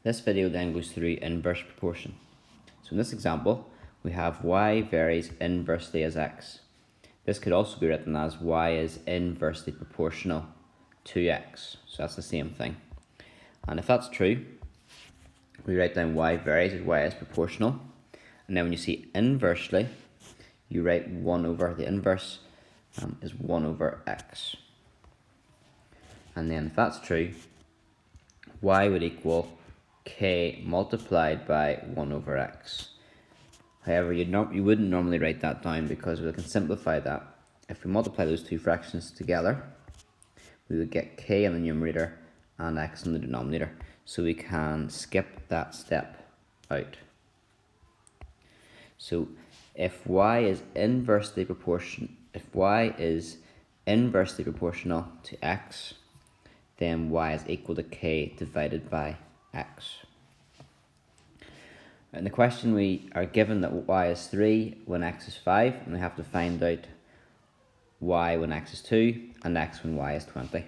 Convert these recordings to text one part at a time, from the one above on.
This video then goes through inverse proportion. So in this example, we have y varies inversely as x. This could also be written as y is inversely proportional to x. So that's the same thing. And if that's true, we write down y varies as y is proportional. And then when you see inversely, you write 1 over, the inverse is 1 over x. And then if that's true, y would equal k multiplied by 1 over x. However, you wouldn't normally write that down because we can simplify that. If we multiply those two fractions together, we would get k in the numerator and x in the denominator. So we can skip that step out. So if y is inversely proportional to x, then y is equal to k divided by x. In the question we are given that y is 3 when x is 5, and we have to find out y when x is 2 and x when y is 20.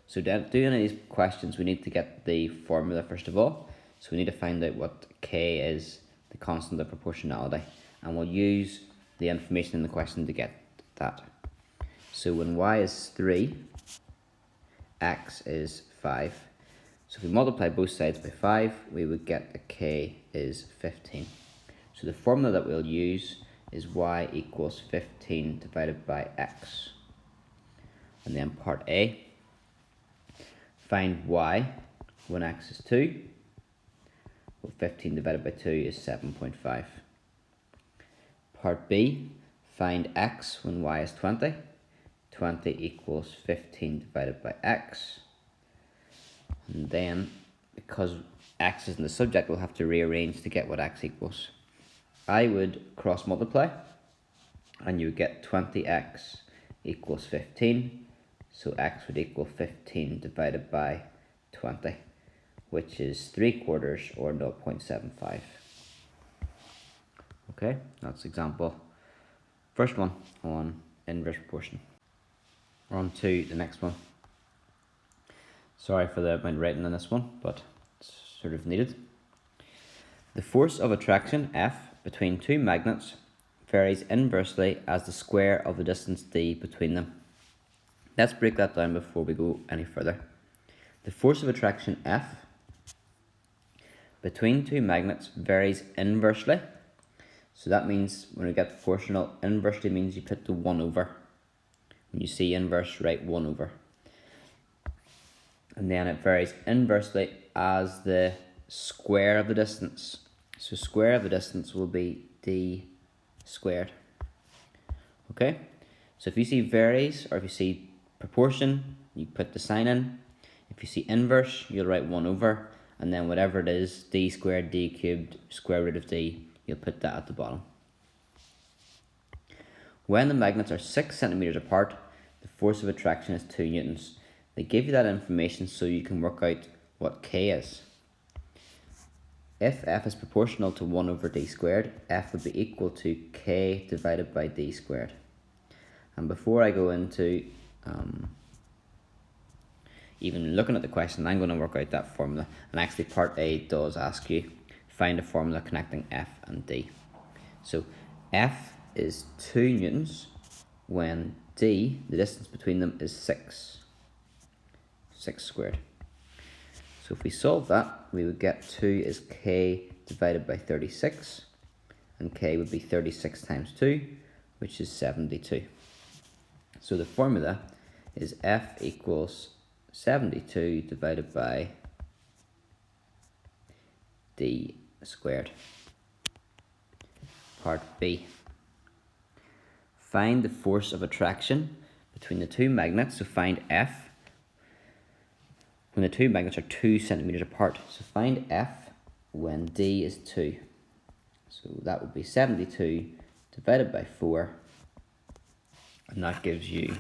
So to do any of these questions, we need to get the formula first of all. So we need to find out what k is, the constant of proportionality, and we'll use the information in the question to get that. So when y is 3, x is 5. So if we multiply both sides by 5, we would get that k is 15. So the formula that we'll use is y equals 15 divided by x. And then part A, find y when x is 2. Well, 15 divided by 2 is 7.5. Part B, find x when y is 20. 20 equals 15 divided by x. And then, because x is in the subject, we'll have to rearrange to get what x equals. I would cross multiply, and you would get 20x equals 15. So x would equal 15 divided by 20, which is 3/4 or 0.75. Okay, that's example first one on inverse proportion. We're on to the next one. Sorry for the amount of writing on this one, but it's sort of needed. The force of attraction F between two magnets varies inversely as the square of the distance d between them. Let's break that down before we go any further. The force of attraction F between two magnets varies inversely. So that means when we get proportional, inversely means you put the 1 over. When you see inverse, write 1 over. And then it varies inversely as the square of the distance. So square of the distance will be d squared. Okay? So if you see varies, or if you see proportion, you put the sign in. If you see inverse, you'll write 1 over. And then whatever it is, d squared, d cubed, square root of d, you'll put that at the bottom. When the magnets are 6 centimeters apart, the force of attraction is 2 newtons. They give you that information so you can work out what k is. If f is proportional to 1 over d squared, f would be equal to k divided by d squared. And before I go into even looking at the question, I'm going to work out that formula. And actually part A does ask you, find a formula connecting f and d. So f is 2 newtons when d, the distance between them, is 6 squared. So if we solve that, we would get 2 is k divided by 36, and k would be 36 times 2, which is 72. So the formula is f equals 72 divided by d squared. Part B. Find the force of attraction between the two magnets. So find F when the two magnets are 2 centimeters apart. So find F when D is 2. So that would be 72 divided by 4. And that gives you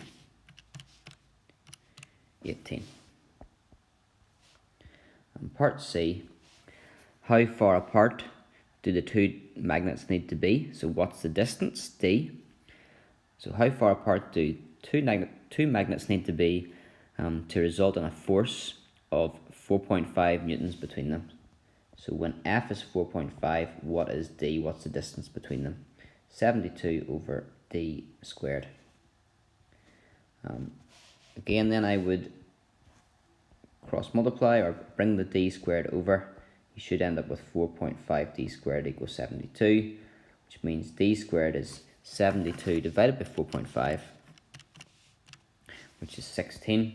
18. And part C. How far apart do the two magnets need to be? So what's the distance, D? So how far apart do two magnets need to be to result in a force of 4.5 newtons between them? So when f is 4.5, what is d? What's the distance between them? 72 over d squared. Again, then I would cross multiply or bring the d squared over. You should end up with 4.5 d squared equals 72, which means d squared is 72 divided by 4.5, which is 16.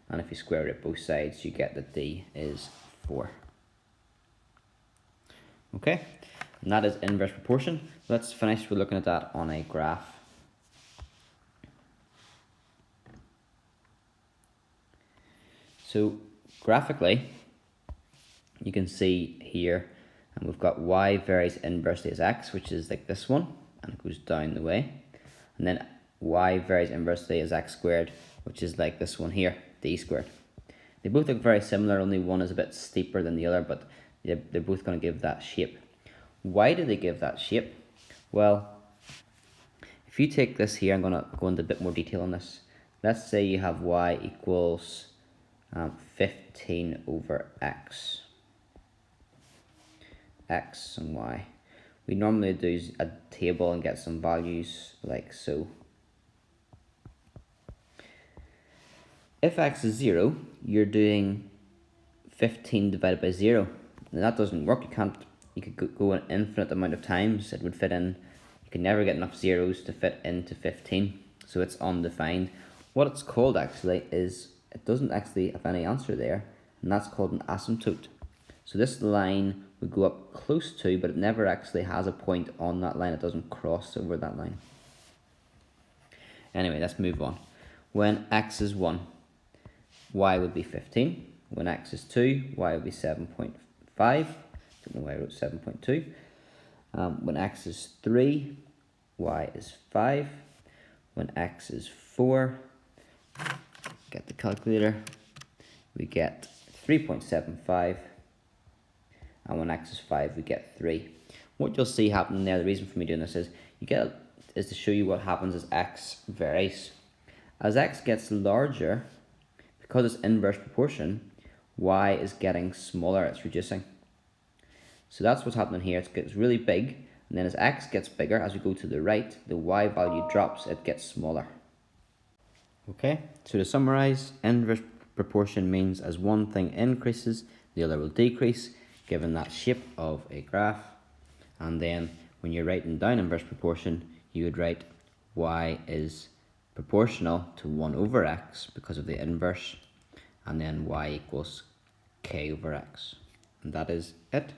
And if you square root both sides, you get that d is 4. Okay, and that is inverse proportion. Let's finish with looking at that on a graph. So graphically, you can see here, and we've got y varies inversely as x, which is like this one, and it goes down the way. And then y varies inversely as x squared, which is like this one here, d squared. They both look very similar, only one is a bit steeper than the other, but they're both going to give that shape. Why do they give that shape? Well, if you take this here, I'm going to go into a bit more detail on this. Let's say you have y equals 15 over x. X and y. We normally do a table and get some values like so. If x is 0, you're doing 15 divided by 0. And that doesn't work. You could go an infinite amount of times. It would fit in. You can never get enough zeros to fit into 15. So it's undefined. What it's called actually is, it doesn't actually have any answer there. And that's called an asymptote. So this line would go up close to, but it never actually has a point on that line. It doesn't cross over that line. Anyway, let's move on. When x is 1, y would be 15. When x is 2, y would be 7.5. Don't know why I wrote 7.2. When x is 3, y is 5. When x is 4, get the calculator, we get 3.75. And when x is 5, we get 3. What you'll see happening there, the reason for me doing this is to show you what happens as x varies. As x gets larger, because it's inverse proportion, y is getting smaller, it's reducing. So that's what's happening here. It gets really big, and then as x gets bigger, as we go to the right, the y value drops, it gets smaller. Okay, so to summarize, inverse proportion means as one thing increases, the other will decrease, given that shape of a graph. And then when you're writing down inverse proportion, you would write y is proportional to 1 over x because of the inverse, and then y equals k over x. And that is it.